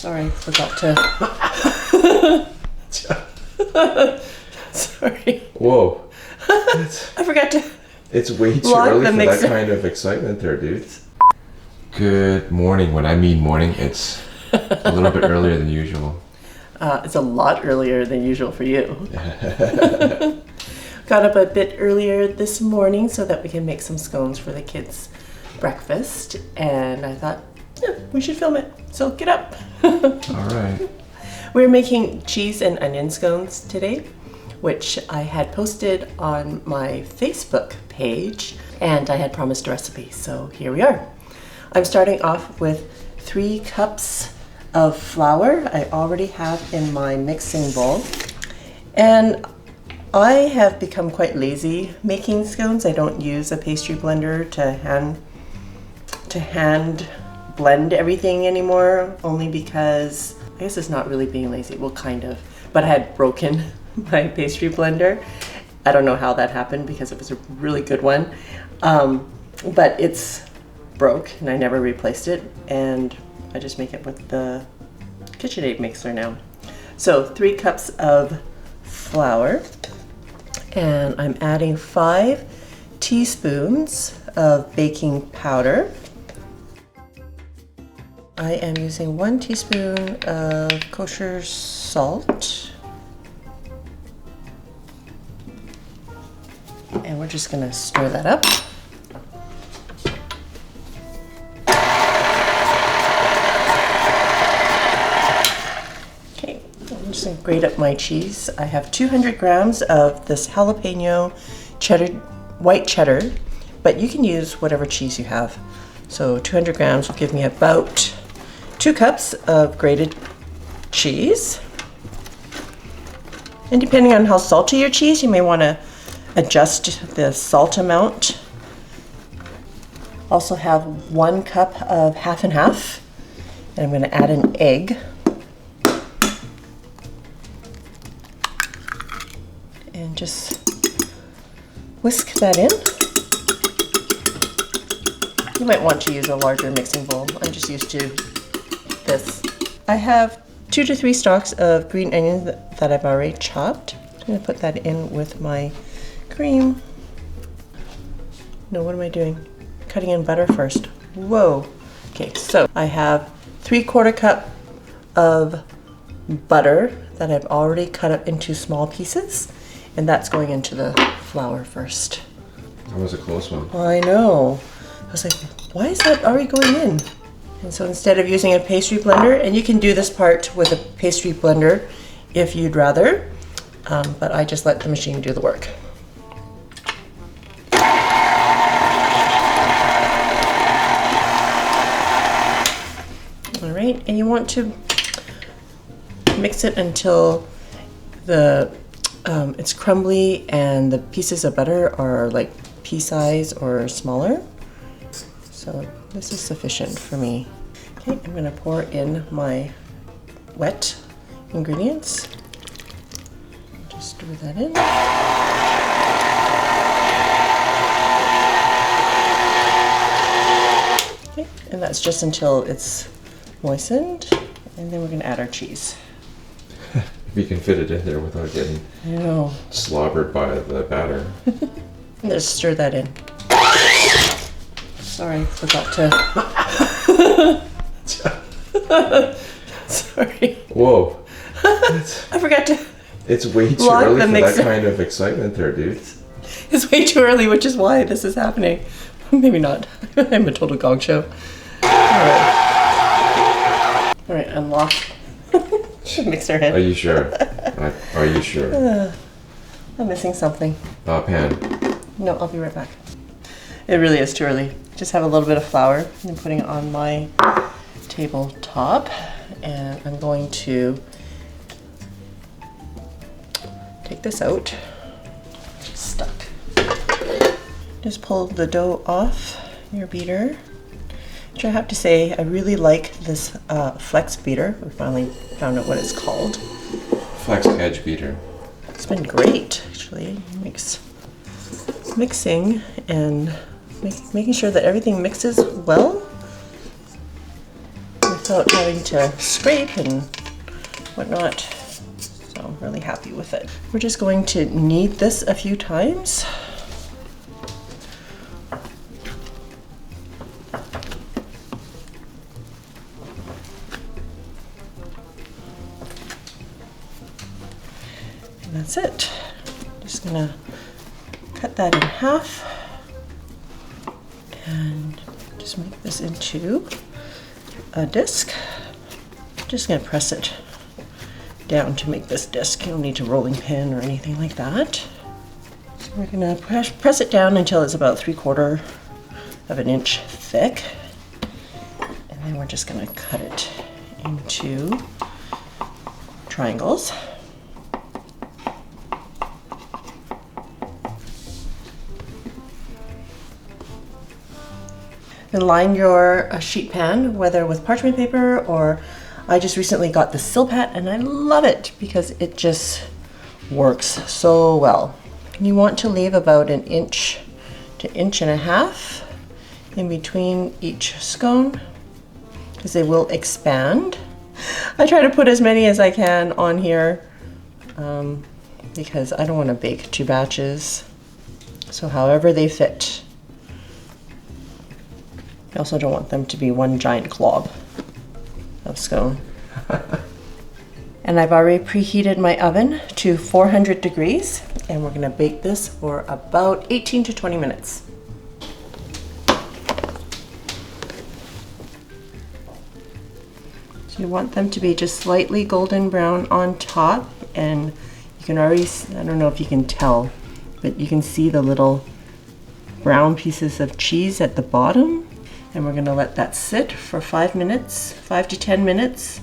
Sorry, forgot to. Sorry. Whoa. I forgot to. It's way too lock early the for mixer. that kind of excitement there, dude. Good morning. When I mean morning, it's a little bit earlier than usual. It's a lot earlier than usual for you. Got up a bit earlier this morning so that we can make some scones for the kids' breakfast. And I thought, yeah, we should film it. So get up. All right. We're making cheese and onion scones today, which I had posted on my Facebook page, and I had promised a recipe, so here we are. I'm starting off with 3 cups of flour I already have in my mixing bowl. And I have become quite lazy making scones. I don't use a pastry blender to hand blend everything anymore, only because I guess it's not really being lazy, well kind of, but I had broken my pastry blender. I don't know how that happened because it was a really good one, but it's broke and I never replaced it, and I just make it with the KitchenAid Mixer now. So 3 cups of flour, and I'm adding 5 teaspoons of baking powder. I am using 1 teaspoon of kosher salt. And we're just gonna stir that up. Okay, I'm just gonna grate up my cheese. I have 200 grams of this jalapeno cheddar, white cheddar, but you can use whatever cheese you have. So 200 grams will give me about 2 cups of grated cheese. And depending on how salty your cheese, you may want to adjust the salt amount. Also have 1 cup of half and half, and I'm going to add an egg. And just whisk that in. You might want to use a larger mixing bowl. I'm just used to this. I have 2 to 3 stalks of green onions that I've already chopped. I'm going to put that in with my cream. No, what am I doing? Cutting in butter first. Whoa. Okay, so I have 3/4 cup of butter that I've already cut up into small pieces, and that's going into the flour first. That was a close one. I know. I was like, why is that already going in? And so instead of using a pastry blender, and you can do this part with a pastry blender if you'd rather, but I just let the machine do the work. All right, and you want to mix it until it's crumbly and the pieces of butter are like pea size or smaller. So this is sufficient for me. Okay, I'm going to pour in my wet ingredients. Just stir that in. Okay, and that's just until it's moistened, and then we're going to add our cheese. If you can fit it in there without getting slobbered by the batter. Just stir that in. Sorry, forgot to. Sorry. Whoa. I forgot to. It's way too lock early the for mixer. that kind of excitement there, dude. It's way too early, which is why this is happening. Maybe not. I'm a total gong show. Alright. Alright, unlock the mixer head. Are you sure? Are you sure? I'm missing something. Pan. No, I'll be right back. It really is too early. Just have a little bit of flour and putting it on my tabletop, and I'm going to take this out. It's stuck. Just pull the dough off your beater, which I have to say I really like this flex beater. We finally found out what it's called. Flex edge beater. It's been great, actually. It makes mixing and making sure that everything mixes well with without having to scrape and whatnot. So I'm really happy with it. We're just going to knead this a few times. And that's it. Just gonna cut that in half and just make this into a disc. Just gonna press it down to make this disc. You don't need a rolling pin or anything like that. So we're gonna press it down until it's about 3/4 of an inch thick. And then we're just gonna cut it into triangles. And line your sheet pan, whether with parchment paper or I just recently got the Silpat and I love it because it just works so well. You want to leave about 1 inch to 1.5 inches in between each scone because they will expand. I try to put as many as I can on here because I don't want to bake 2 batches. So however they fit. I also don't want them to be one giant glob of scone. And I've already preheated my oven to 400 degrees and we're gonna bake this for about 18 to 20 minutes. So you want them to be just slightly golden brown on top, and you can already, I don't know if you can tell, but you can see the little brown pieces of cheese at the bottom. And we're gonna let that sit for 5 minutes, 5 to 10 minutes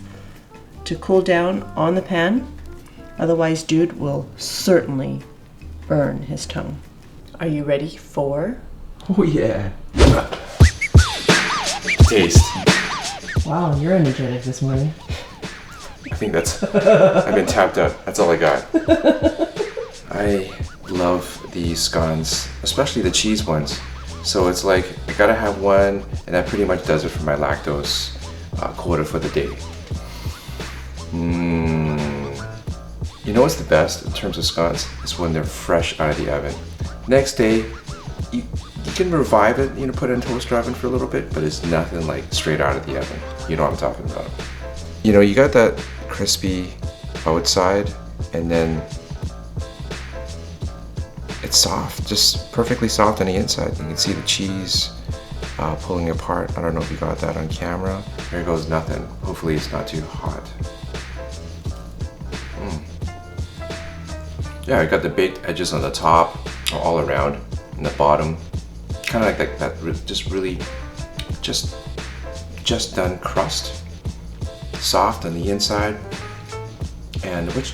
to cool down on the pan. Otherwise, dude will certainly burn his tongue. Are you ready for? Oh yeah. Taste. Wow, you're energetic this morning. I think that's, I've been tapped out. That's all I got. I love these scones, especially the cheese ones. So it's like, I gotta have one, and that pretty much does it for my lactose quota for the day. You know what's the best in terms of scones? Is when they're fresh out of the oven. Next day, you can revive it, you know, put it in a toaster oven for a little bit, but it's nothing like straight out of the oven. You know what I'm talking about. You know, you got that crispy outside, and then it's soft, just perfectly soft on the inside. You can see the cheese pulling apart. I don't know if you got that on camera. There goes nothing. Hopefully it's not too hot. Yeah, I got the baked edges on the top, all around, and the bottom. Kind of like that just really, just done crust. Soft on the inside. And which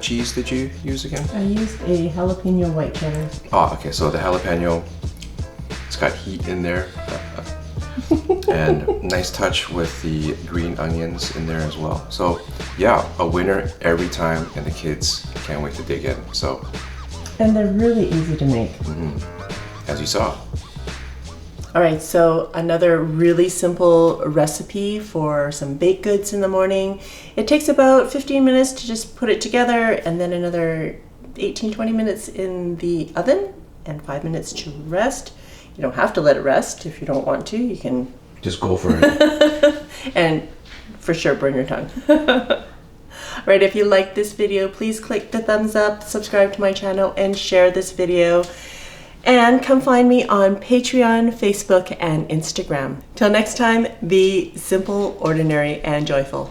cheese did you use again? I used a jalapeno white cheddar. Oh, okay, so the jalapeno, it's got heat in there. And nice touch with the green onions in there as well. So yeah, a winner every time, and the kids can't wait to dig in. So. And they're really easy to make. As you saw. All right, so another really simple recipe for some baked goods in the morning. It takes about 15 minutes to just put it together, and then another 18-20 minutes in the oven and 5 minutes to rest. You don't have to let it rest if you don't want to. You can just go for it. And for sure burn your tongue. All right, if you liked this video, please click the thumbs up, subscribe to my channel, and share this video. And come find me on Patreon, Facebook, and Instagram. Till next time, be simple, ordinary, and joyful.